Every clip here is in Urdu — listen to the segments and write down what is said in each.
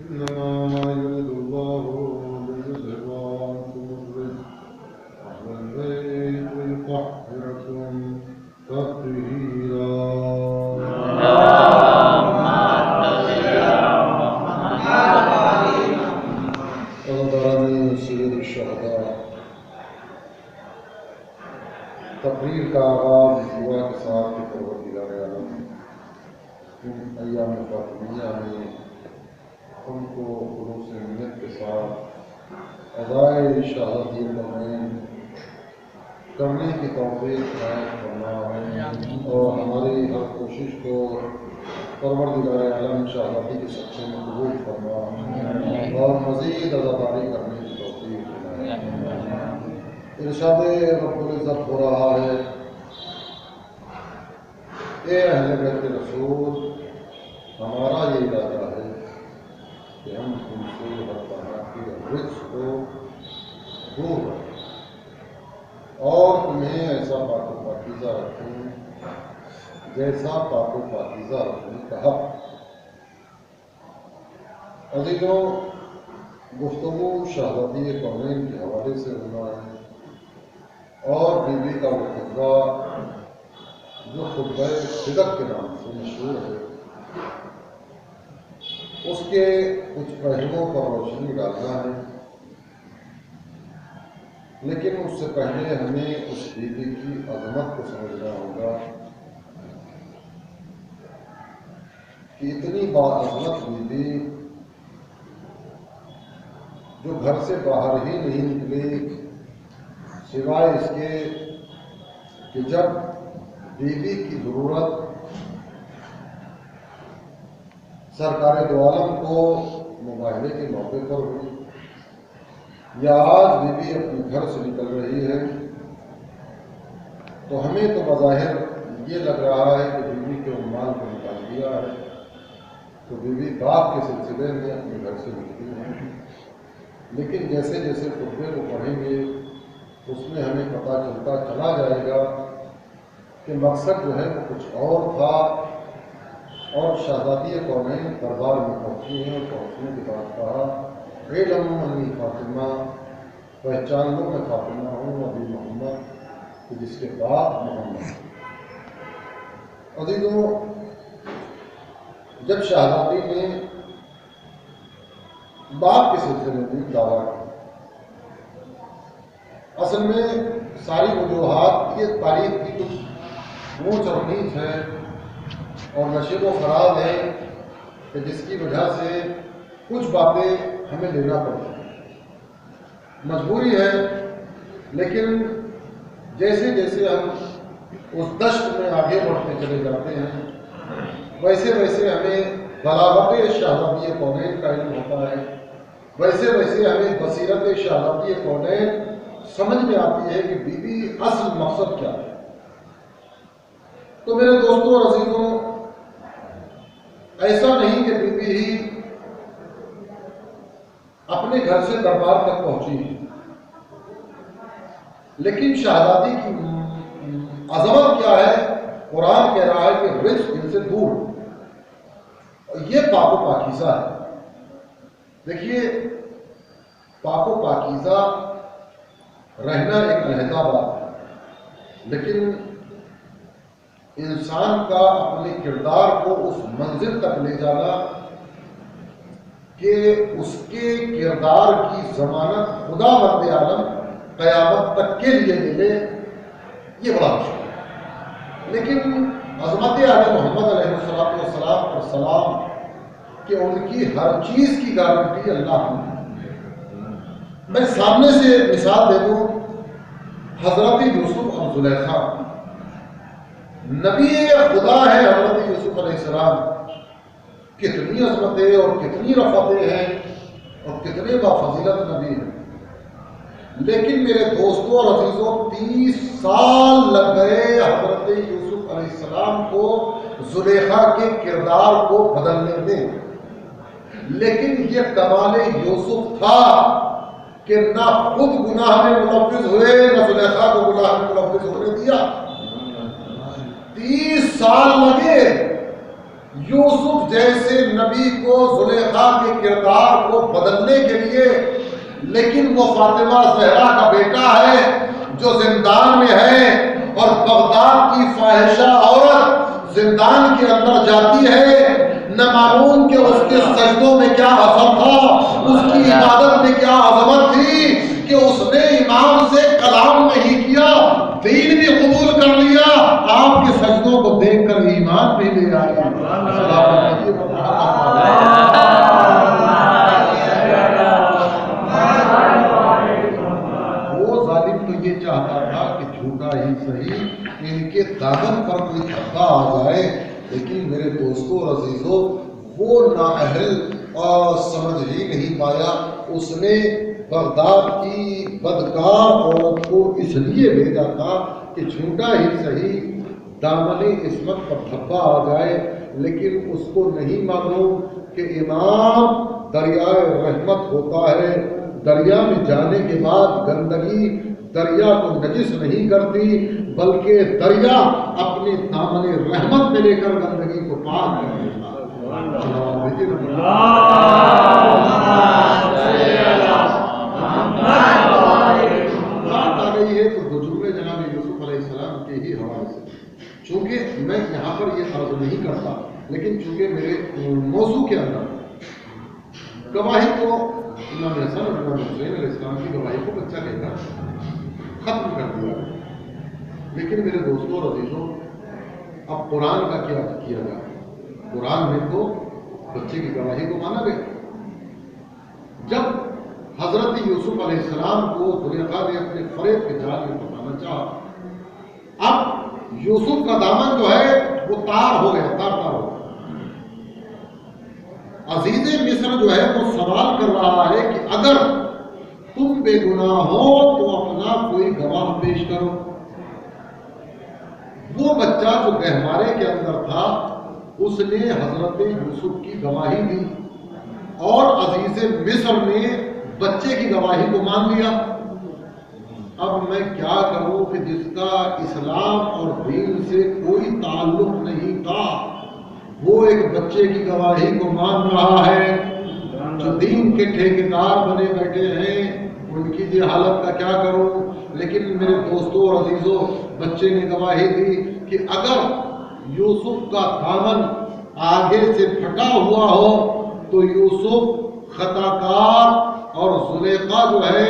إنما يريد الله ليذهب عنكم الرجس أهل البيت ويطهركم تطهيرا. سید الشہداء تقریر کا آغاز دعا کے ساتھ پروردگار عالم ان ایام فاطمیہ میں ان کو خلوص نیت کے ساتھ ادائے شہادت کرنے کی توفیق عنایت فرمائے اور ہماری ہر کوشش کو پروردگار عالم شہادتی کے سچے میں قبول فرمائے اور مزید عزاداری کرنے کی توفیق عنایت فرمائے۔ ارشاد رب العزت ہو رہا ہے، اے اہل بیت رسول، ہمارا یہ ارادہ ہے کہ ہم تم سے ہر طرح کے رزق کو دور رکھیں اور تمہیں ایسا پاک و پاکیزہ رکھیں جیسا پاک و پاکیزہ رکھنے کا حق۔ عزیزوں، گفتگو شہادتی کونین کے حوالے سے ہونا ہے اور بیوی کا وہ خطبہ جو خطبہ صدق کے نام سے مشہور ہے، اس کے کچھ پہلوؤں پر روشنی ڈالنا ہے، لیکن اس سے پہلے ہمیں اس بیوی کی عظمت کو سمجھنا ہوگا کہ اتنی باعظمت بیوی جو گھر سے باہر ہی نہیں نکلی سوائے اس کے کہ جب بیوی کی ضرورت سرکار دو عالم کو مباہلے کے موقع پر ہوئی، یا آج بیوی اپنے گھر سے نکل رہی ہے، تو ہمیں تو بظاہر یہ لگ رہا ہے کہ بیوی کے عمال کو نکال دیا ہے، تو بیوی باپ کے سلسلے میں اپنے گھر سے نکلی ہے، لیکن جیسے جیسے خطبے کو پڑھیں گے اس میں ہمیں پتہ چلتا چلا جائے گا کہ مقصد جو ہے وہ کچھ اور تھا، اور شہزادی کونین دربار میں پہنچی ہیں، اور پہنچنے کے بعد کہا علم انی فاطمہ، پہچان لو میں فاطمہ ہوں ابی محمد، کہ جس کے بعد محمد۔ عزیزوں، جب شہزادی نے باپ کے سلسلے میں بھی دعویٰ کیا، اصل میں ساری وجوہات یہ تاریخ کی کچھ اونچ اور نیچ ہے اور نشیب و فراز ہے کہ جس کی وجہ سے کچھ باتیں ہمیں لینا پڑتی ہیں، مجبوری ہے، لیکن جیسے جیسے ہم اس دشت میں آگے بڑھتے چلے جاتے ہیں ویسے ویسے ہمیں بلاغت شہزادی کونین کا علم ہوتا ہے، ویسے ویسے ہمیں بصیرت شہزادی کونین سمجھ میں آتی ہے کہ بیوی اصل مقصد کیا ہے۔ تو میرے دوستوں اور عزیزوں، ایسا نہیں کہ بیوی ہی اپنے گھر سے دربار تک پہنچی ہے، لیکن شہزادی کی عظمت کیا ہے؟ قرآن کہہ رہا ہے کہ رزق ان سے دور، اور یہ پاک و پاکیزہ ہے۔ دیکھیے، پاک و پاکیزہ رہنا ایک علیحدہ بات ہے، لیکن انسان کا اپنے کردار کو اس منزل تک لے جانا کہ اس کے کردار کی ضمانت خدا بند عالم قیامت تک کے لیے لے لے، یہ بڑا مشکل ہے۔ لیکن عظمت عالم محمد علیہ السلام کہ ان کی ہر چیز کی گارنٹی اللہ نے۔ میں سامنے سے مثال دے دوں، حضرت یوسف اور زلیخا، نبی خدا ہے حضرت یوسف علیہ السلام، کتنی عظمتیں اور کتنی رفعتیں ہیں اور کتنے بافضیلت نبی ہیں، لیکن میرے دوستوں اور عزیزوں 30 سال لگ گئے حضرت یوسف علیہ السلام کو زلیخا کے کردار کو بدلنے میں، لیکن یہ کمال یوسف تھا کہ نہ خود گناہ میں ملوث ہوئے نہ زلیخا کو گناہ میں ملوث ہونے دیا۔ 30 سال لگے یوسف جیسے نبی کو زلیخا کے کردار کو بدلنے کے لیے، لیکن وہ فاطمہ زہرا کا بیٹا ہے جو زندان میں ہے، اور بغداد کی فاحشہ عورت زندان کے اندر جاتی ہے، نہ معلوم کہ اس کے سجدوں میں کیا اثر تھا، اس کی عبادت میں کیا عظمت تھی کہ اس نے امام سے کلام نہیں کیا، دین بھی قبول کر لیا، آپ کے سجدوں کو دیکھ کر ایمان بھی لے آئی۔ وہ ظالم تو یہ چاہتا تھا کہ جھوٹا ہی صحیح ان کے دامن پر کوئی دھبا آ جائے، لیکن میرے دوستوں اور عزیزوں وہ نااہل اور سمجھ ہی نہیں پایا۔ اس نے بغداد کی بدکار عورت کو اس لیے بھیجا تھا کہ جھوٹا ہی صحیح دامن عصمت پر دھبا آ جائے، لیکن اس کو نہیں معلوم کہ امام دریائے رحمت ہوتا ہے، دریا میں جانے کے بعد گندگی دریا کو نجس نہیں کرتی، بلکہ دریا اپنے دامن رحمت میں لے کر گندگی کو پاک کر دیتا ہے۔ بات آ گئی ہے تو بزرگ جناب یوسف علیہ السلام کے ہی حوالے سے، چونکہ میں یہاں پر یہ عرض نہیں کرتا، لیکن چونکہ میرے موضوع کے اندر گواہی کو امام حسن اور امام حسین علیہ السلام کی گواہی کو بچہ لے کر ختم کر دیا، لیکن میرے دوستوں اور عزیزوں اب قرآن کا کیا کیا جائے؟ قرآن میں تو بچے کی گواہی کو مانا گیا۔ جب حضرت یوسف علیہ السلام کو زلیخا نے اپنے فریب کے جال میں پھنسانا چاہا، اب یوسف کا دامن جو ہے وہ تار ہو گیا، تار ہو گیا۔ عزیز مصر جو ہے وہ سوال کر رہا ہے کہ اگر تم بے گناہ ہو تو اپنا کوئی گواہ پیش کرو۔ وہ بچہ جو گہوارے کے اندر تھا اس نے حضرت یوسف کی گواہی دی، اور عزیز مصر نے بچے کی گواہی کو مان لیا۔ اب میں کیا کروں کہ جس کا اسلام اور دین سے کوئی تعلق نہیں تھا وہ ایک بچے کی گواہی کو مان رہا ہے، جو دین کے ٹھیکیدار بنے بیٹھے ہیں ان کی یہ حالت کا کیا کروں؟ لیکن میرے دوستوں اور عزیزوں بچے نے گواہی دی کہ اگر یوسف کا دامن آگے سے پھٹا ہوا ہو تو یوسف خطا کار، اور زلیخا جو ہے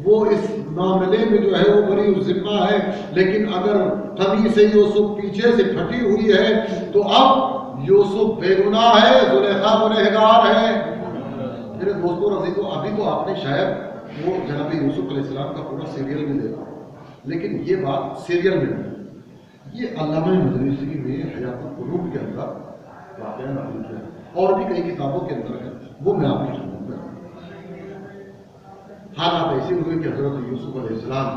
وہ اس معاملے میں جو ہے وہ بری ذمہ ہے، لیکن اگر قمیص یوسف پیچھے سے پھٹی ہوئی ہے تو اب یوسف بے گناہ ہے، زلیخا گنہگار ہے۔ میرے دوستوں اور عزیزوں ابھی تو آپ نے شاید وہ جناب یوسف علیہ السلام کا پورا سیریل بھی دیکھا، لیکن یہ بات سیریل میں نہیں، یہ علامہ مدرسی نے حیات القلوب کے اندر واقعہ نقل کیا ہے، اور بھی کئی کتابوں کے اندر ہے، وہ میں آپ کی خدمت میں۔ حالات ایسے ہوئے کہ حضرت یوسف علیہ السلام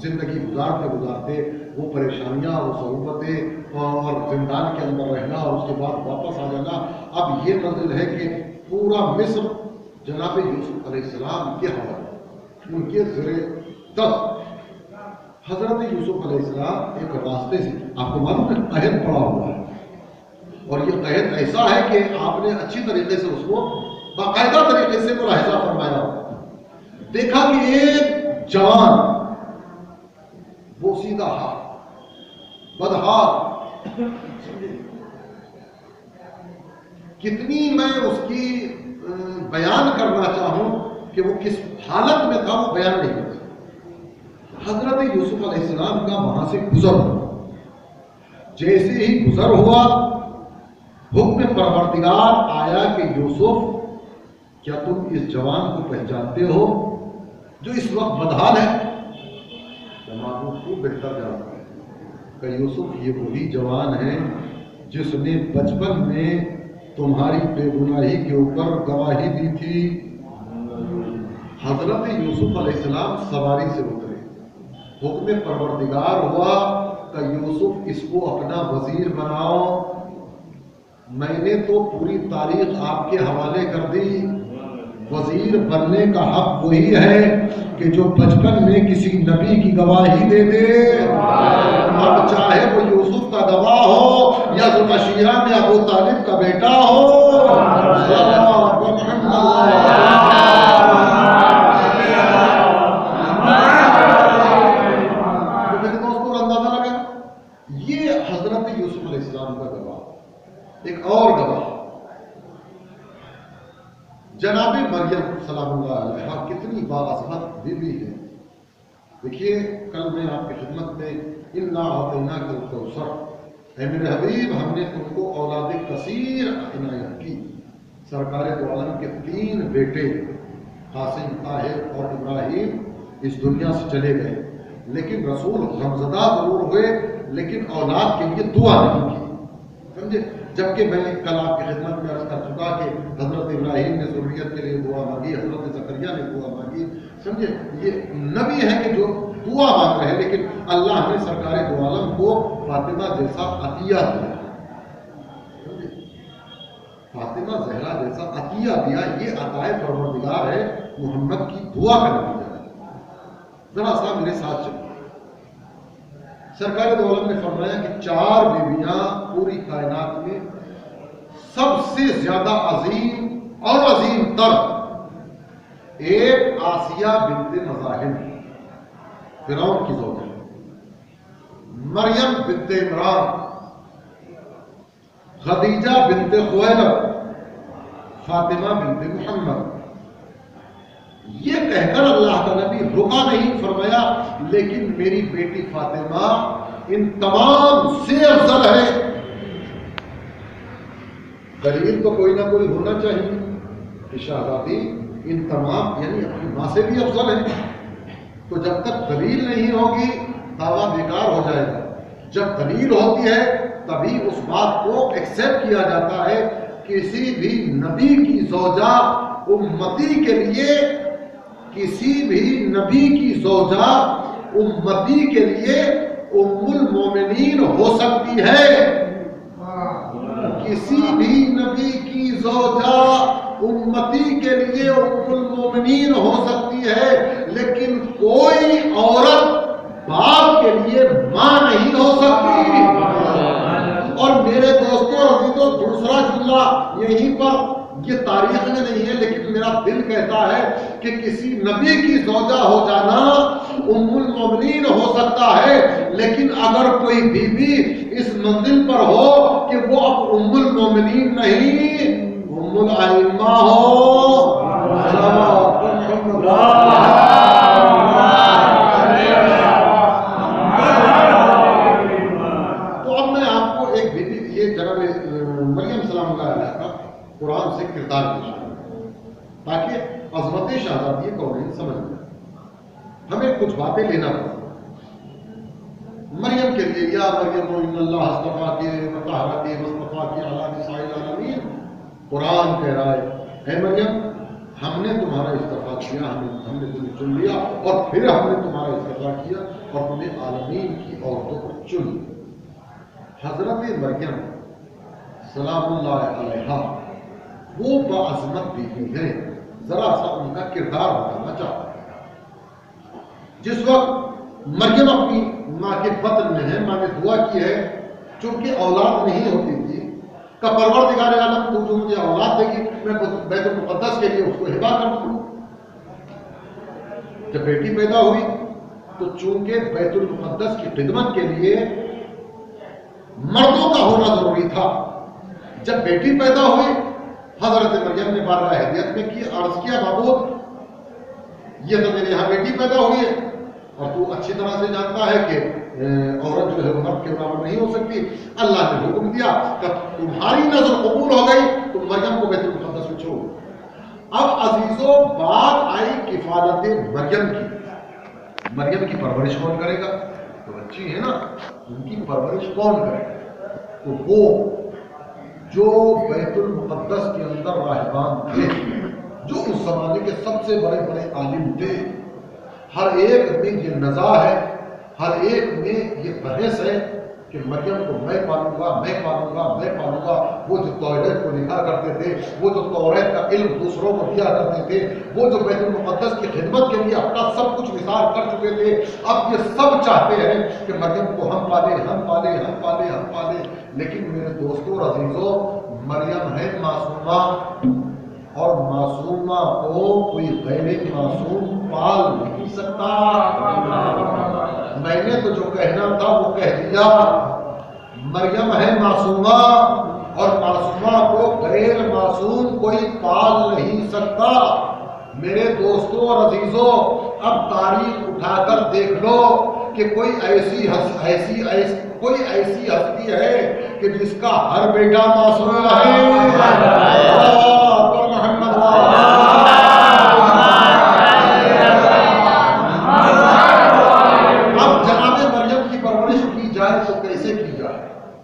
زندگی گزارتے گزارتے وہ پریشانیاں، وہ صعوبتیں اور زندان کے اندر رہنا اور اس کے بعد واپس آ جانا، اب یہ منزل ہے کہ پورا مصر جناب یوسف علیہ السلام کے حوالے، ان کے زیر دست۔ حضرت یوسف علیہ السلام ایک راستے سے، آپ کو معلوم ہے قحط پڑا ہوا ہے، اور یہ قحط ایسا ہے کہ آپ نے اچھی طریقے سے اس کو باقاعدہ طریقے سے ملاحظہ فرمایا، دیکھا کہ ایک جوان وہ سیدھا ہاتھ بدہار، کتنی میں اس کی بیان کرنا چاہوں کہ وہ کس حالت میں تھا وہ بیان نہیں کر سکتا۔ حضرت یوسف علیہ السلام کا وہاں سے گزر ہوا، جیسے ہی گزر ہوا حکم پروردگار آیا کہ یوسف کیا تم اس جوان کو پہچانتے ہو جو اس وقت بدحال ہے؟ جناب کو بہتر جانتا ہے کہ یوسف یہ وہی جوان ہے جس نے بچپن میں تمہاری بے گناہی کے اوپر گواہی دی تھی۔ حضرت یوسف علیہ السلام سواری سے اترے، حکم پروردگار ہوا کہ یوسف اس کو اپنا وزیر بناؤ۔ میں نے تو پوری تاریخ آپ کے حوالے کر دی، وزیر بننے کا حق وہی ہے کہ جو بچپن میں کسی نبی کی گواہی دے دے، اب چاہے وہ یوسف کا گواہ ہو یا ذوالشیرہ میں ابو طالب کا بیٹا ہو۔ یہ حضرت یوسف علیہ السلام کا گواہ۔ ایک اور گواہ جناب مریم سلام اللہ علیہا، کتنی باعظمت بیوی ہے۔ دیکھیے کل میں آپ کی خدمت میں اِنَّا أَعْطَيْنَاكَ الْكَوْثَرَ، اے میرے حبیب ہم نے تم کو اولاد کثیر عنایت کی۔ سرکار دو عالم کے 3 بیٹے قاسم، طاہر اور ابراہیم اس دنیا سے چلے گئے، لیکن رسول غمزدہ ضرور ہوئے لیکن اولاد کے لیے دعا نہیں کی، سمجھے؟ جبکہ میں نے کل آپ کی خدمت میں عرض کر چکا کہ حضرت ابراہیم نے ذریت کے لیے دعا مانگی، حضرت زکریا نے دعا مانگی، سمجھے؟ یہ نبی ہے کہ جو دعا مانگ رہے ہیں، لیکن اللہ نے سرکار دو عالم کو فاطمہ جیسا عطیہ دیا، فاطمہ زہرا جیسا عطیہ دیا۔ یہ عطائے پروردگار ہے، محمد کی دعا کا نتیجہ ہے۔ ذرا سا میرے ساتھ چلو۔ سرکار دو عالم نے فرمایا کہ 4 بیویاں پوری کائنات میں سب سے زیادہ عظیم اور عظیم تر، ایک آسیہ بنت مزاحم فرعون کی زوجہ، مریم بنت عمران، خدیجہ بنت خویلد، فاطمہ بنت محمد۔ یہ کہہ کر اللہ کا نبی رکا نہیں، فرمایا لیکن میری بیٹی فاطمہ ان تمام سے افضل ہے۔ دلیل تو کوئی نہ کوئی ہونا چاہیے کہ شہزادی ان تمام یعنی اپنی ماں سے بھی افضل ہے۔ تو جب تک دلیل نہیں ہوگی دعویٰ بیکار ہو جائے گا۔ جب دلیل ہوتی ہے تبھی اس بات کو ایکسپٹ کیا جاتا ہے۔ کسی بھی نبی کی زوجہ امتی کے لیے، کسی بھی نبی کی زوجہ امتی کے لیے ام المومنین ہو سکتی ہے، کسی بھی نبی کی زوجہ امتی کے لیے ام المومنین ہو سکتی ہے، لیکن کوئی عورت باپ کے لیے ماں نہیں ہو سکتی۔ اور میرے دوستوں عزیزوں، دوسرا جملہ یہیں پر، یہ تاریخ میں نہیں ہے لیکن میرا دل کہتا ہے کہ کسی نبی کی زوجہ ہو جانا ام المومنین ہو سکتا ہے، لیکن اگر کوئی بیوی اس منزل پر ہو کہ وہ اب ام المومنین نہیں، ام الائمہ ہو۔ تو اب میں آپ کو ایک بیوی، یہ جناب مریم سلام اللہ علیہ کا قرآن سے کردار پیش کروں تاکہ عظمت شہزادی کونین سمجھ لیں۔ ہمیں کچھ باتیں لینا پڑیں مریم کے لیے۔ یا مریم ان اللہ اصطفاکی وطہرکی واصطفاکی علی نساء العالمین، قرآن کہہ رہا ہے اے مریم ہم نے تمہارا استفاع کیا، ہم نے تمہیں چن لیا اور پھر ہم نے تمہارا استفاع کیا اور تمہیں عالمین کی عورتوں کو چن لیا۔ حضرت مریم سلام اللہ علیہا وہ باعظمت بیوی ہے، ذرا سا ان کا کردار بتانا چاہتا ہے۔ جس وقت مریم اپنی ماں کے بطن میں ہے، ماں نے دعا کی ہے، چونکہ اولاد نہیں ہوتی تھی، کہ پروردگار عالم تو جو مجھے اولاد دے گی میں بیت المقدس کے لیے اس کو ہبہ کر دوں۔ جب بیٹی پیدا ہوئی تو چونکہ بیت المقدس کی خدمت کے لیے مردوں کا ہونا ضروری تھا، جب بیٹی پیدا ہوئی حضرت مریم نے بارگاہ ہدیت میں کی، عرض کیا معبود یہ تو میرے یہاں بیٹی پیدا ہوئی ہے اور تو اچھی طرح سے جانتا ہے کہ عورت جو ہے وہ مرد کے برابر نہیں ہو سکتی۔ اللہ نے حکم دیا کہ تمہاری نظر قبول ہو گئی تو مریم کو بیت المقدس میں چھوڑو۔ اب عزیزوں بات آئی کفالت مریم کی۔ مریم کی پرورش کون کرے گا؟ تو بچی ہے نا، ان کی پرورش کون کرے گا؟ تو وہ جو بیت المقدس کے اندر راہبان تھے، جو اس زمانے کے سب سے بڑے بڑے عالم تھے، ہر ایک میں یہ نزاع ہے، ہر ایک میں یہ بحث ہے کہ مریم کو میں پالوں گا، میں پالوں گا، میں پالوں گا۔ وہ جو توریت کو لکھا کرتے تھے، وہ جو توریت کا علم دوسروں کو دیا کرتے تھے، وہ جو بیت المقدس کی خدمت کے لیے اپنا سب کچھ نثار کر چکے تھے، اب یہ سب چاہتے ہیں کہ مریم کو ہم پالیں، ہم پالیں، ہم پالیں، ہم پالیں۔ لیکن میرے دوستوں اور عزیزوں، مریم ہے معصومہ، اور معصومہ کو کوئی غیر معصوم پال نہیں سکتا۔ میں نے تو جو کہنا تھا وہ کہہ دیا۔ مریم ہے معصومہ، اور معصومہ کو غیر معصوم کوئی پال نہیں سکتا۔ میرے دوستوں اور عزیزوں، اب تاریخ اٹھا کر دیکھ لو کہ کوئی ایسی ہستی ہے کہ جس کا ہر بیٹا معصوم ہے۔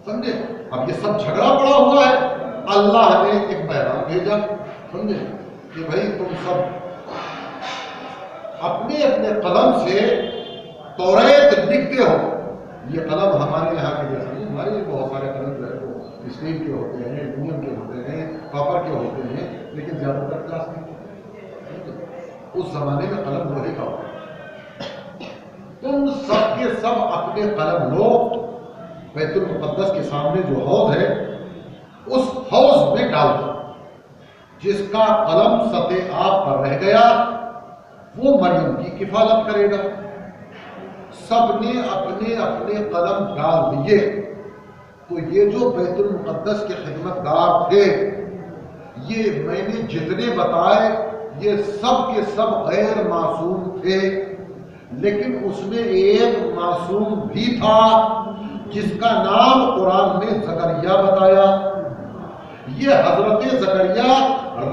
سمجھے؟ اب یہ سب جھگڑا پڑا ہوا ہے۔ اللہ نے ایک پیغام بھیجا، سمجھے، کہ بھائی تم سب اپنے اپنے قلم سے توریت لکھتے ہو۔ یہ قلم ہمارے یہاں کے جیسے نہیں، ہمارے یہ بہت سارے قلم جو ہے وہ اسٹیل کے ہوتے ہیں، ایلومینیم کے ہوتے ہیں، کاپر کے ہوتے ہیں، لیکن زیادہ تر پلاسٹک کے۔ اس زمانے میں قلم لوہے کا ہوتا ہے۔ تم سب کے سب اپنے قلم لو، بیت المقدس کے سامنے جو حوض ہے اس حوض میں ڈال دو۔ جس کا قلم سطح آب پر رہ گیا وہ مریم کی کفالت کرے گا۔ سب نے اپنے اپنے قلم ڈال دیے، تو یہ جو بیت المقدس کے خدمت گار تھے، یہ میں نے جتنے بتائے یہ سب کے سب غیر معصوم تھے، لیکن اس میں ایک معصوم بھی تھا جس کا نام قرآن نے زکریا بتایا۔ یہ حضرت زکریا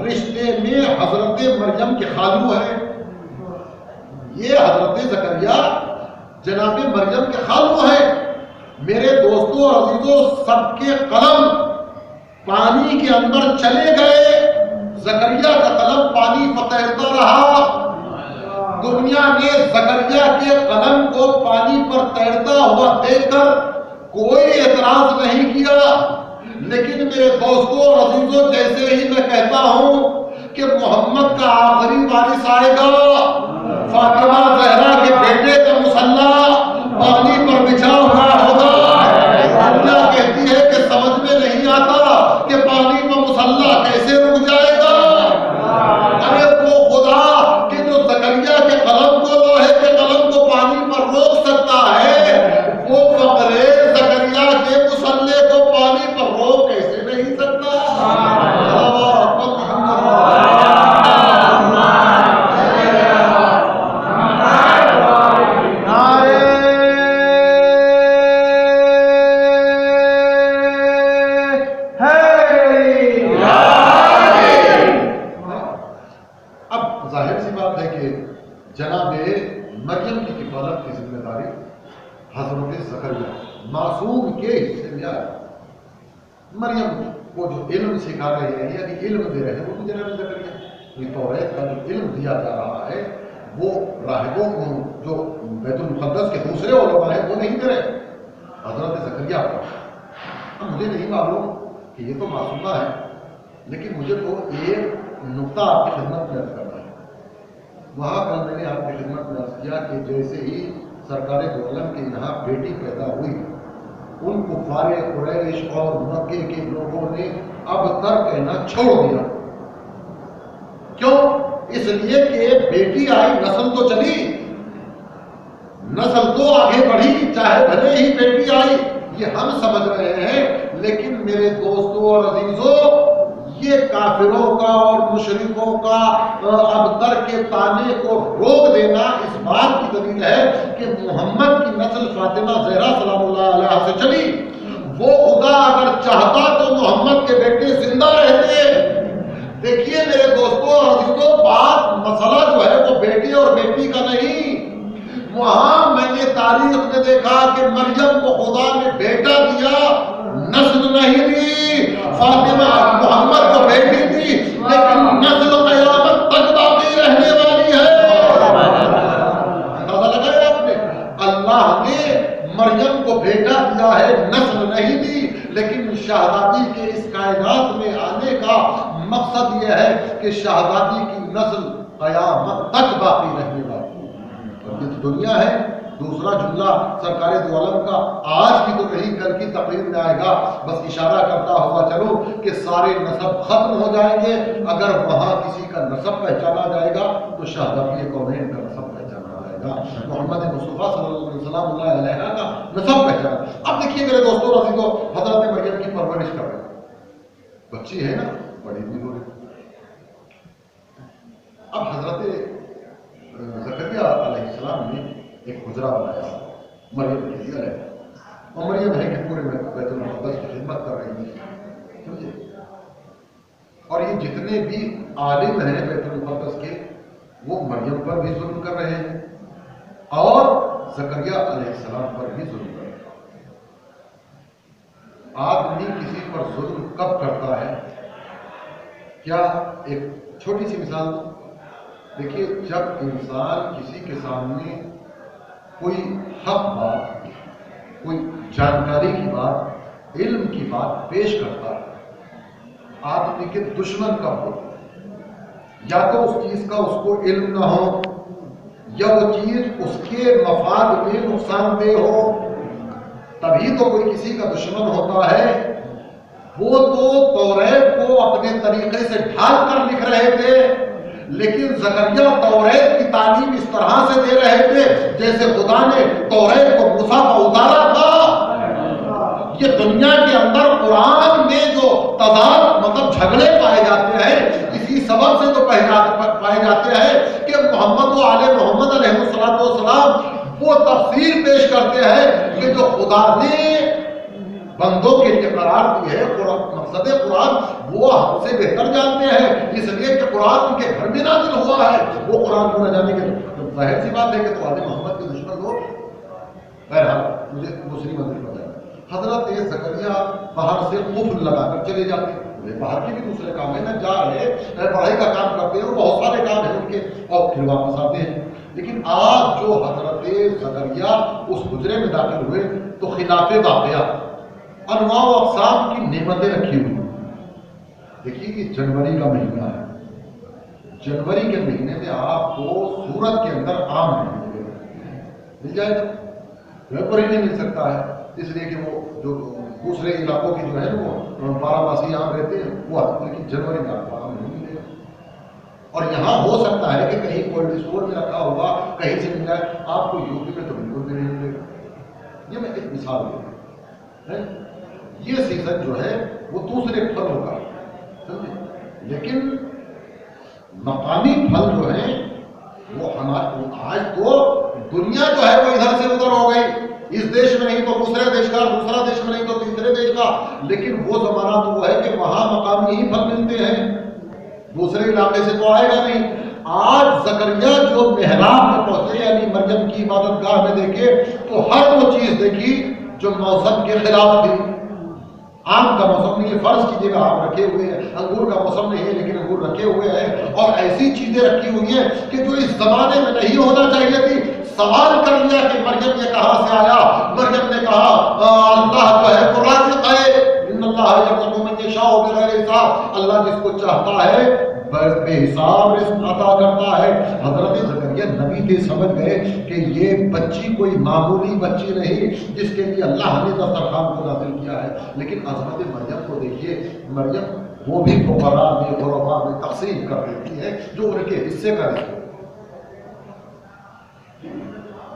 رشتے میں حضرت مریم کے خالو ہیں۔ یہ حضرت زکریا جناب مریم کے خالو ہیں۔ میرے دوستوں اور عزیزوں، سب کے قلم پانی کے اندر چلے گئے، زکریا کا قلم پانی پر تیرتا رہا۔ دنیا نے زکریا کے قلم کو پانی پر تیرتا ہوا دیکھ کر کوئی اعتراض نہیں کیا، لیکن میرے دوستوں اور عزیزوں، جیسے ہی میں کہتا ہوں کہ محمد کا آخری وارث آئے گا، فاطمہ زہرا کے بیٹے کا مصلی پانی پر بچھا ہوا ہوگا، دنیا کہتی ہے کہ سمجھ میں نہیں آتا کہ پانی پر مصلی کیسے رک جائے گا۔ ارے وہ خدا کہ جو زکریا کے قلم کو، لوہے کے قلم کو پانی پر روک سکتا ہے، وہ فقر زکریا کے مصلی کو پانی پر روک کیسے نہیں سکتا۔ اب ظاہر سی بات ہے کہ جناب مریم کی کفالت کی ذمہ داری حضرت زکریا معصوم کے حصے میں آئی۔ مریم کو جو علم سکھا رہے ہیں، یعنی علم دے رہے ہیں، وہ بھی جناب زکریا۔ یہ توریت کا جو علم دیا جا رہا ہے وہ راہبوں کو، جو بیت المقدس کے دوسرے علماء ہیں، وہ نہیں دے رہے، حضرت زکریا کو۔ اب مجھے نہیں معلوم کہ یہ تو معصومہ ہے، لیکن مجھے تو ایک نقطہ آپ کی خدمت میں عرض کرنا ہے۔ وہاں کل میں نے آپ کی خدمت میں عرض کیا کہ جیسے ہی سرکار دو عالم کے یہاں بیٹی پیدا ہوئی، ان کفار قریش اور مکے کے لوگوں نے اب تک کہنا چھوڑ دیا۔ کیوں؟ اس لیے کہ بیٹی آئی، نسل تو چلی، نسل تو آگے بڑھی، چاہے بھلے ہی بیٹی آئی، یہ ہم سمجھ رہے ہیں، لیکن میرے دوستوں اور عزیزوں، یہ کافروں کا اور مشرکوں کا ابتر کے تانے کو روک دینا اس بات کی دلیل ہے کہ محمد کی نسل فاطمہ زہرا سلام اللہ علیہ سے چلی۔ وہ خدا اگر چاہتا تو محمد کے بیٹے زندہ رہتے۔ دیکھیے میرے دوستوں اور عزیزوں، بات مسئلہ جو ہے وہ بیٹی اور بیٹی کا نہیں۔ وہاں میں نے تاریخ میں دیکھا کہ مریم کو خدا نے بیٹا دیا، نسل نہیں دی۔ فاطمہ محمد کو بیٹی دی، لیکن نسل قیامت تک باقی رہنے والی ہے۔ اندازہ لگایا آپ نے؟ اللہ نے مریم کو بیٹا دیا ہے، کہ شہزادی کی نسل قیامت تک باقی رہنے والی ہے۔ اور یہ تو دنیا ہے۔ دوسرا جملہ سرکار دو عالم کا آج کی تو کہیں کل کی تقریر میں آئے گا، بس اشارہ کرتا ہوا چلو کہ سارے نسب ختم ہو جائیں گے، اگر وہاں کسی کا نسب پہچانا جائے گا تو شہزادی کونین کا نسب پہچانا جائے گا، محمد مصطفیٰ صلی اللہ علیہ کا نسب پہچانا۔ اب دیکھیے میرے دوستوں عزیزو، حضرت مریم کی پرورش کر رہے ہیں، بچی ہے نا، بڑی بھی ہو رہی۔ اب حضرت زکریا علیہ السلام نے ایک حجرہ بنایا مریم کے لیے علیہ، اور مریم ہے کہ پورے بیت المقدس کی خدمت کر رہی ہے، سمجھے؟ اور یہ جتنے بھی عالم ہیں بیت المقدس کے، وہ مریم پر بھی ظلم کر رہے ہیں اور زکریا علیہ السلام پر بھی ظلم کر رہے ہیں۔ آدمی کسی پر ظلم کب کرتا ہے؟ کیا ایک چھوٹی سی مثال دوں؟ دیکھیے، جب انسان کسی کے سامنے کوئی حق بات، کوئی جانکاری کی بات، علم کی بات پیش کرتا ہے، آدمی کے دشمن کب ہو؟ یا تو اس چیز کا اس کو علم نہ ہو، یا وہ چیز اس کے مفاد میں نقصان دہ ہو، تبھی تو کوئی کسی کا دشمن ہوتا ہے۔ وہ تو توریت کو اپنے طریقے سے ڈھال کر لکھ رہے تھے، لیکن زکریا توریت کی تعلیم اس طرح سے دے رہے تھے جیسے خدا نے توریت کو موسیٰ پر اتارا تھا۔ یہ دنیا کے اندر قرآن میں جو تضاد مطلب جھگڑے پائے جاتے ہیں، اسی سبب سے تو پائے جاتے ہیں کہ محمد و آل محمد علیہ السلام وہ تفسیر پیش کرتے ہیں کہ جو خدا نے بندوں کے لیے قرار دی ہے، مقصد قرآن وہ ہم سے بہتر جانتے ہیں، اس لیے کہ قرآن ان کے گھر میں نازل ہوا ہے، وہ قرآن کو نہ جانے کے ظاہر سی بات ہے کہ تو آل محمد کے دشمن لوگ۔ بہرحال مجھے دوسری منزل پر جانا، حضرت زکریا باہر سے قفل لگا کر چلے جاتے ہیں، باہر کے بھی دوسرے کام ہے نا، جا رہے پڑھائی کا کام کرتے ہیں، بہت سارے کام ہیں ان کے، اور پھر واپس آتے ہیں۔ لیکن آج جو حضرت زکریا اس حجرے میں داخل ہوئے تو خلاف واقعہ انواع و اقسام کی نعمتیں رکھی ہوئی۔ دیکھیے کہ جنوری کا مہینہ ہے، جنوری کے مہینے میں آپ کو سورت کے اندر آم مل جائے گا، بالکل ہی نہیں مل سکتا ہے، اس لیے کہ وہ جو دوسرے علاقوں کی جو ہے وہ 12 ماسی آم رہتے ہیں وہ آتے ہیں، لیکن جنوری میں آپ کو آم نہیں ملے گا۔ اور یہاں ہو سکتا ہے کہ کہیں کولڈ اسٹور میں رکھا ہوگا، کہیں سے مل جائے، آپ کو یو پی میں تو بالکل بھی نہیں ملے گا۔ یہ میں ایک مثال دوں گا، یہ سیزن جو ہے وہ دوسرے پھلوں کا، لیکن مقامی پھل جو ہیں وہ ہمارے آج تو دنیا جو ہے وہ ادھر سے ادھر ہو گئی، اس دیش میں نہیں تو دوسرے دیش کا، دوسرا دیش میں نہیں تو تیسرے دیش کا، لیکن وہ زمانہ تو وہ ہے کہ وہاں مقامی ہی پھل ملتے ہیں، دوسرے علاقے سے تو آئے گا نہیں۔ آج زکریا جو محراب میں پہنچے، یعنی مریم کی عبادت گاہ میں دیکھے تو ہر وہ چیز دیکھی جو موسم کے خلاف تھی۔ آم کا موسم نہیں ہے، فرض کیجیے گا آم رکھے ہوئے ہیں، انگور کا موسم نہیں ہے لیکن انگور رکھے ہوئے ہیں، اور ایسی چیزیں رکھی ہوئی ہیں کہ جو اس زمانے میں نہیں ہونا چاہیے تھی۔ سوال کر لیا کہ مریم یہ کہاں سے آیا؟ مریم نے کہا اللہ جو ہے وہ رازق ہے، ان اللہ یرزق من یشاء بغیر حساب، اللہ جس کو چاہتا ہے بے حساب رزق عطا کرتا ہے۔ حضرت زکریا نبی تھے، سمجھ گئے کہ یہ بچی کوئی معمولی بچی نہیں جس کے لیے اللہ نے دسترخوان کو نازل کیا ہے، لیکن عظمت مریم کو دیکھیے، مریم وہ بھی فقراء میں غرباء میں تقسیم کر دیتی ہے جو ان کے حصے کا رزق ہے۔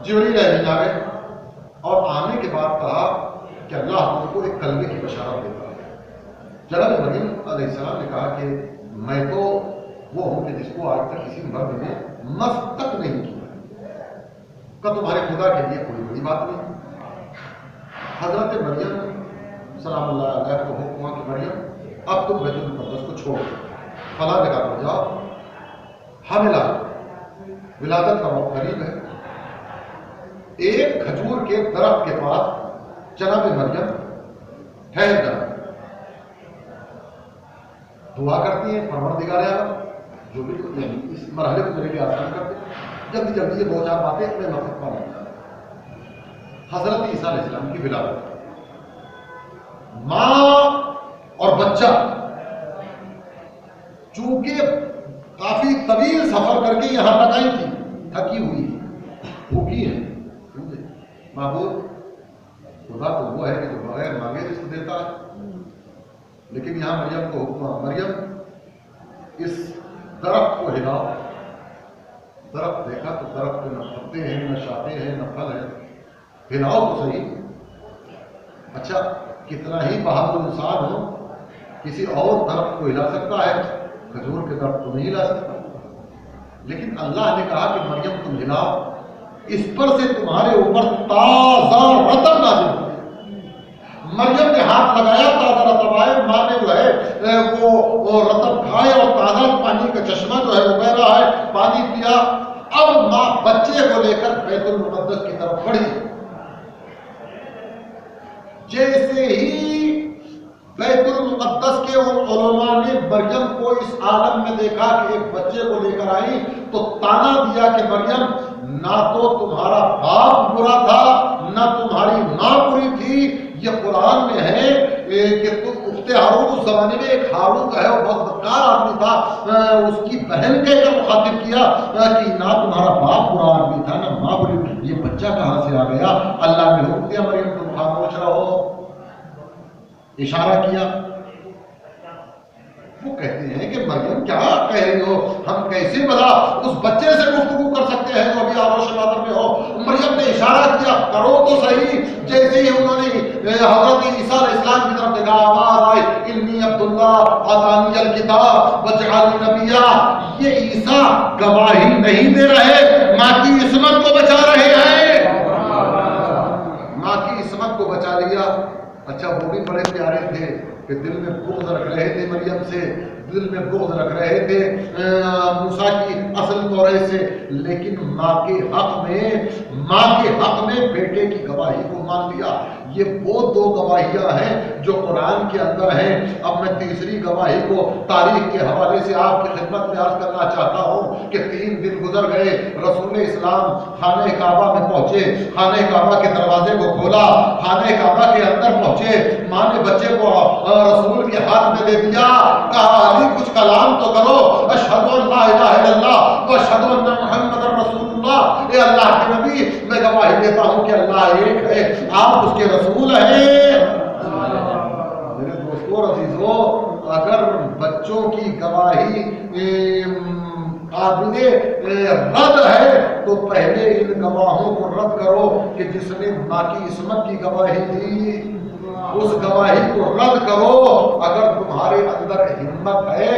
جبریل علیہ آ گئے اور آنے کے بعد کہا کہ اللہ ان کو ایک کلمے کی بشارت دیتا ہے۔ جناب مریم علیہ السلام نے کہا کہ میں تو وہ ہوں کہ جس کو آج تک کسی مرد نے مس تک نہیں کیا، کہ تمہارے خدا کے لیے کوئی بڑی بات نہیں۔ حضرت مریم سلام اللہ علیہ کو حکم ہوا کہ مریم اب تم بیت المقدس کو چھوڑ فلاں جگہ پر جاؤ، حاملہ ولادت کا وقت قریب ہے۔ ایک کھجور کے درخت کے پاس جناب مریم ٹھہر جانا، دعا کرتی ہیں پروردگار عالم جو بھی اس مرحلے کو میرے لیے آسان کرتے، جلدی جلدی یہ دو چار باتیں میں مقصد پا لیتا۔ حضرت عیسیٰ علیہ السلام کی ولادت، ماں اور بچہ چونکہ کافی طویل سفر کر کے یہاں تک آئی تھی، تھکی ہوئی بھوکی ہے. معبود خدا تو وہ ہے کہ جو بغیر مانگے رزق دیتا ہے، لیکن یہاں مریم کو حکم، مریم اس درخت کو ہلاؤ. درخت دیکھا تو درخت پہ نہ پتے ہیں، نہ شاخیں ہیں، نہ پھل ہیں. ہلاؤ تو صحیح. اچھا کتنا ہی بہادر انسان ہو کسی اور درخت کو ہلا سکتا ہے، کھجور کے درخت کو نہیں ہلا سکتا. لیکن اللہ نے کہا کہ مریم تم ہلاؤ، اس پر سے تمہارے اوپر تازہ رطب نازل ہو. مریم نے ہاتھ لگایا، تازہ رطب آئے. ماں نے جو ہے وہ رطب کھائے اور تازہ پانی کا چشمہ جو ہے وہ بہہ رہا ہے، پانی پیا. اب ماں بچے کو لے کر بیت المقدس کی طرف بڑھی. جیسے ہی بیت المقدس کے علماء نے مریم کو اس عالم میں دیکھا کہ ایک بچے کو لے کر آئی، تو تانا دیا کہ مریم نہ تو تمہارا باپ برا تھا نہ تمہاری ماں بری تھی. یہ قرآن میں ہے کہ تم اخت ہارون، اس زمانے میں ایک ہارون جو ہے وہ بہت بدکار آدمی تھا، اس کی بہن کہہ کر مخاطب کیا کہ نہ تمہارا باپ برا آدمی تھا نہ ماں بری. یہ بچہ کہاں سے آ گیا؟ اللہ نے حکم دیا مریم تم خاموش رہو. اشارہ کیا. وہ کہتے ہیں کہ مریم کیا کہہ رہی ہو، ہم کیسے بلا اس بچے سے گفتگو کر سکتے ہیں جو ابھی آغوش مادر میں ہو. مریم نے اشارہ کیا، کرو تو صحیح. جیسے ہی انہوں نے حضرت عیسیٰ علیہ السلام کی طرف دیکھا، آواز آئی انی عبداللہ آتانی الکتاب وجعلنی نبیا. یہ عیسیٰ گواہی نہیں دے رہے، ماں کی عصمت کو بچا رہے ہیں. ماں کی عصمت کو بچا لیا. اچھا وہ بھی بڑے پیارے تھے کہ دل میں بغض رکھ رہے تھے مریم سے، دل میں بغض رکھ رہے تھے موسیٰ کی اصل طورے سے، لیکن ماں کے حق میں بیٹے کی گواہی کو مان لیا. یہ وہ دو گواہیاں ہیں جو قرآن کے اندر ہیں. اب میں تیسری گواہی کو تاریخ کے حوالے سے آپ کی خدمت میں عرض کرنا چاہتا ہوں کہ 3 دن گزر گئے. رسول اسلام خانہ کعبہ میں پہنچے، خانہ کعبہ کے دروازے کو کھولا، خانہ کعبہ کے اندر پہنچے. ماں نے بچے کو رسول کے ہاتھ میں دے دیا، کہا علی کچھ کلام تو کرو، اشہد ان لا الہ الا اللہ واشہد ان محمد رسول اللہ. اے اللہ کے نبی میں گواہی دیتا ہوں کہ اللہ ایک ہے، آپ اس کے رسول ہیں. میرے دوستو عزیزو، اگر بچوں کی گواہی قابل رد ہے تو پہلے ان گواہوں کو رد کرو کہ جس نے ماں کی عصمت کی گواہی دی اس گواہی کو رد کرو. اگر تمہارے اندر ہمت ہے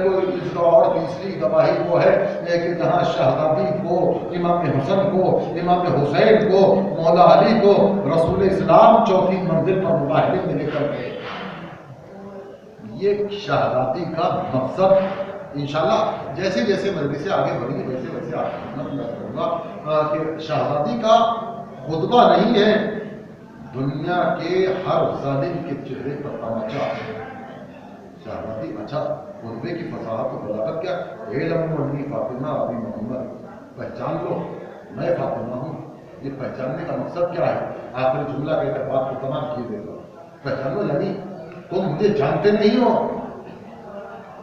تو اس اور تیسری گواہی وہ ہے کہ جہاں شہزادی کو، امام حسن کو، امام حسین کو، مولا علی کو رسول اسلام چوتھی منزل پر مظاہرے میں لے کر گئے. یہ شہزادی کا مقصد انشاءاللہ جیسے جیسے مجلسیں آگے بڑھیں گی ویسے ویسے آپ کو میں کروں گا کہ شہزادی کا خطبہ نہیں ہے دنیا کے ہر ظالم کے چہرے پر تماچا ہے. شہزادی اچھا خطبے کی فصاحت و بلاغت کیا، علم انی فاطمہ ابی محمد، پہچان لو میں فاطمہ ہوں. یہ پہچاننے کا مقصد کیا ہے؟ آخری جملہ کے بات کو تمام کیے دیتا. پہچان لو یعنی تم مجھے جانتے نہیں ہو.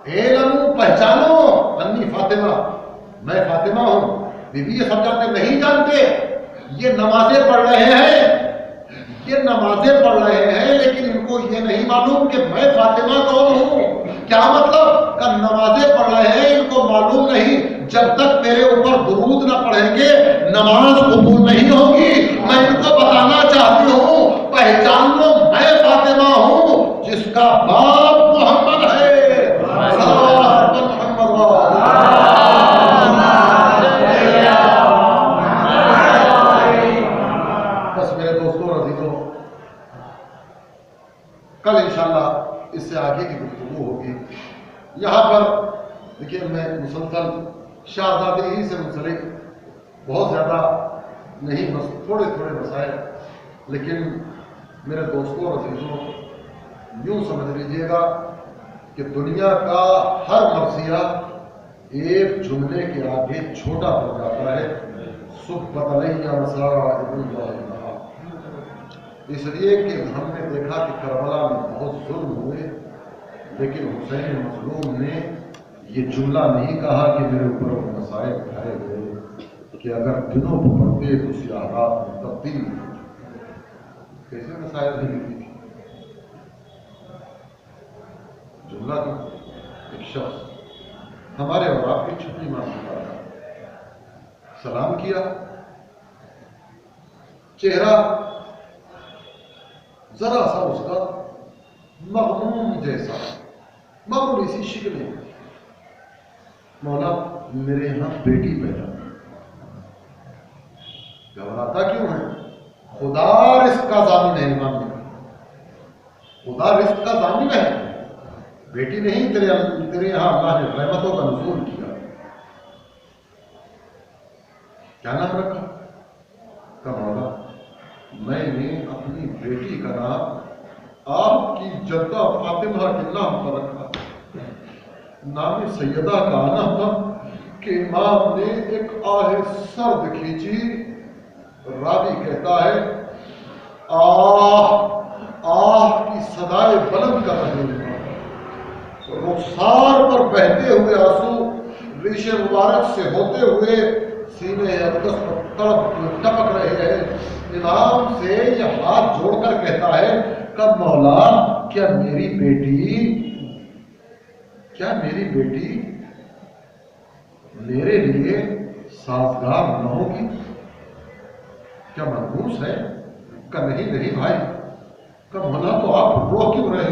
علم پہچانو انی فاطمہ، میں فاطمہ ہوں. بیوی یہ سب جانتے نہیں جانتے. یہ نمازیں پڑھ رہے ہیں، یہ نمازیں پڑھ رہے ہیں لیکن ان کو یہ نہیں معلوم کہ میں فاطمہ کون ہوں. کیا مطلب کہ نمازیں پڑھ رہے ہیں ان کو معلوم نہیں جب تک میرے اوپر درود نہ پڑھیں گے نماز قبول نہیں ہوگی. میں ان کو بتانا چاہتی ہوں پہچان لو میں فاطمہ ہوں جس کا باپ محمد ہے. کل انشاءاللہ اس سے آگے کی گفتگو ہوگی. یہاں پر دیکھیے میں مسلسل شہزادی ہی سے منسلک بہت زیادہ نہیں، بس تھوڑے تھوڑے مسائل، لیکن میرے دوستوں اور عزیزوں یوں سمجھ لیجیے گا کہ دنیا کا ہر مرثیہ ایک جملے کے آگے چھوٹا پڑ جاتا ہے. صبح علیہ وسلم، اس لیے کہ ہم نے دیکھا کہ کربلا میں بہت ظلم ہوئے لیکن حسین مظلوم نے یہ جملہ نہیں کہا کہ میرے اوپر وہ مسائل اٹھائے گئے کہ اگر دنوں کو پڑھتے تو سیاہ رات میں تبدیل کیسے مسائل نہیں لکھی تھی. جملہ تو ایک شخص ہمارے اور آپ کی چھٹی مانگتا تھا، سلام کیا، چہرہ ذرا سا اس کا مغموم جیسا، معمولی سی شکلیں، مولا میرے یہاں بیٹی پیدا، گھبراتا کیوں ہے؟ خدا رزق کا ضامن ہے. امام نے خدا رزق کا ضامن ہے، بیٹی نہیں، تیرے یہاں اللہ نے رحمتوں کا نزول کیا. کیا نام رکھا؟ کہ مولا میں نے اپنی بیٹی کا نام آپ کی جدہ فاطمہ کے نام پر رکھا. نام سیدہ کا آنا تھا کہ امام نے ایک آہ سرد کھینچی. راوی کہتا ہے آہ کی صدائے بلند کر رہے ہیں، رخسار پر بہتے ہوئے آنسو ریش مبارک سے ہوتے ہوئے سینے اقدس پر ٹپک رہے ہیں. امام سے یہ ہاتھ جوڑ کر کہتا ہے کہ مولا کیا میری بیٹی میرے لیے سازگار نہ ہوگی؟ کیا منحوس ہے؟ کہ نہیں بھائی. کہ مولا تو آپ رو کیوں رہے؟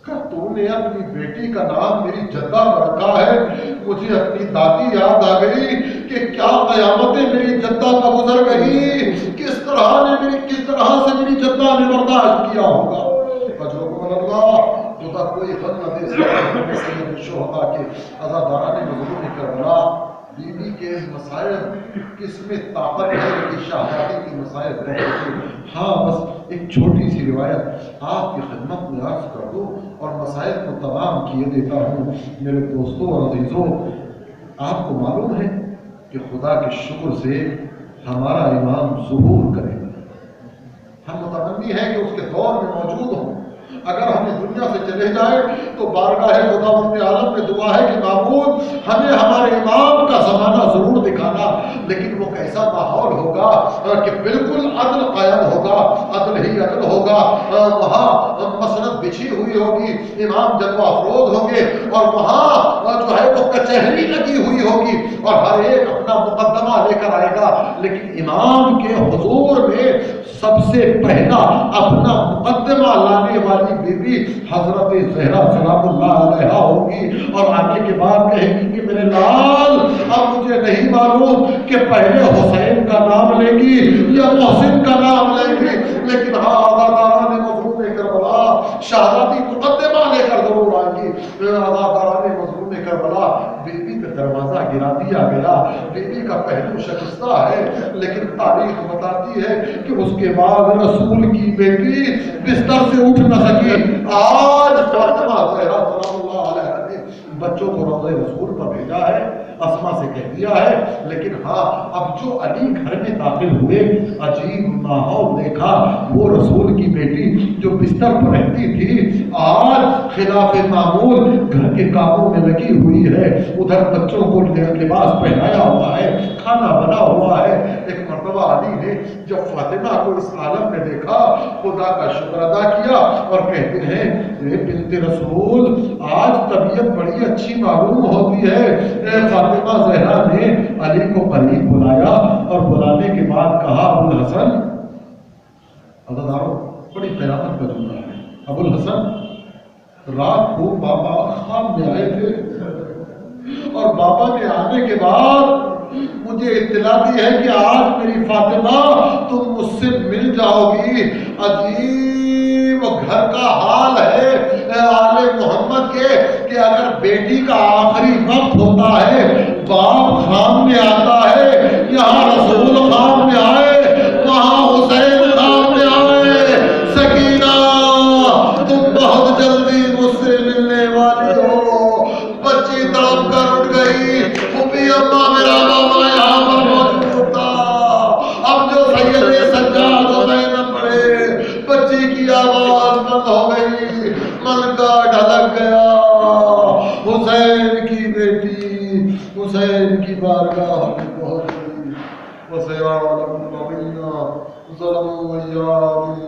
کہ تو نے اپنی بیٹی کا نام میری جدہ پر رکھا ہے. مجھے اپنی دادی یاد آ گئی کہ کیا قیامتیں میری جدہ پر گزر گئی، کس طرح سے میری جدہ نے برداشت کیا ہوگا. اللہ خدا کوئی غم نہ دے سکتا. سید الشہداء کے عزاداران مظلوم کربلا بی بی کے مسائل کس میں طاقت ہے کہ شہزادی کی مسائل بہت. ہاں بس ایک چھوٹی سی روایت آپ کی خدمت میں عرض کر دو اور مسائل کو تمام کیے دیتا ہوں. میرے دوستوں اور عزیزوں، آپ کو معلوم ہے کہ خدا کے شکر سے ہمارا امام ظہور کرے. ہم متمنی ہیں کہ اس کے دور میں موجود ہوں. اگر ہم اس دنیا سے چلے جائیں تو بارگاہ خداوند عالم میں دعا ہے کہ معبود ہمیں ہمارے امام کا زمانہ ضرور دکھانا، لیکن وہ کیسا ماحول ہوگا کہ بالکل عدل قائم ہوگا، عدل ہی عدل ہوگا. وہاں مسند بچھی ہوئی ہوگی، امام جلوہ افروز ہوں گے، اور وہاں جو ہے وہ کچہری لگی ہوئی ہوگی اور ہر ایک اپنا مقدمہ لے کر آئے گا. لیکن امام کے حضور میں سب سے پہلا اپنا مقدمہ لانے والی بی بی حضرت زہرا سلام اللہ علیہا ہوگی، اور آنے کے بعد کہے گی کہ میرے لال اب مجھے نہیں معلوم کہ پہلے حسین کا نام لے گی یا محسن کا نام لے گی، لیکن ہاں عزاداران مظلوم کربلا شہزادی مقدمہ لے کر ضرور آئیں گی. عزاداران مظلوم کربلا بی بی کا دروازہ گرا دیا گیا، بی بی کا پہلو شکستہ ہے، لیکن تاریخ بتاتی ہے کہ اس کے بعد رسول کی بیٹی بستر سے اٹھ نہ سکی. آج فاطمہ زہرا سلام اللہ علیہا نے بچوں کو روضہ رسول پر بھیجا ہے، اسما سے کہہ دیا ہے. لیکن ہاں اب جو علی گھر میں داخل ہوئے عجیب ماحول دیکھا. وہ رسول کی بیٹی جو بستر پر رہتی تھی آج خلاف معمول گھر کے کاموں میں لگی ہوئی ہے. ادھر بچوں کو لباس پہنایا ہوا ہے، کھانا بنا ہوا ہے. ایک مرتبہ علی نے جب فاطمہ کو اس عالم میں دیکھا خدا کا شکر ادا کیا اور کہتے ہیں اے بنت رسول آج طبیعت بڑی اچھی معلوم ہوتی ہے. فاطمہ زہرا نے علی کو قریب بلایا اور بلانے کے بعد کہا ابو الحسن، عزاداروں بڑی قیامت کا جملہ ہے. ابو الحسن رات کو بابا خواب میں آئے تھے اور بابا کے آنے کے بعد مجھے اطلاع دی ہے کہ آج میری فاطمہ تم مجھ سے مل جاؤ گی. عجیب گھر کا حال ہے آل محمد کے کہ اگر بیٹی کا آخری وقت ہوتا ہے باپ خام میں آتا ہے، یہاں رسول خام میں آئے، وہاں حسین خام میں آئے. سکینہ تم بہت جلدی مجھ سے ملنے والی ہو. بچی تڑپ کر اٹھ گئی. پھوپھی اماں میرا ماما یہاں پر موجود تھا. اب جو سید سجاد حسین پڑھے بچی کی آواز بند ہو گئی، من کا ڈھلک گیا. حسین کی کی بارگاہ میں پہنچ گئی وسيعلم الذين ظلموا أيام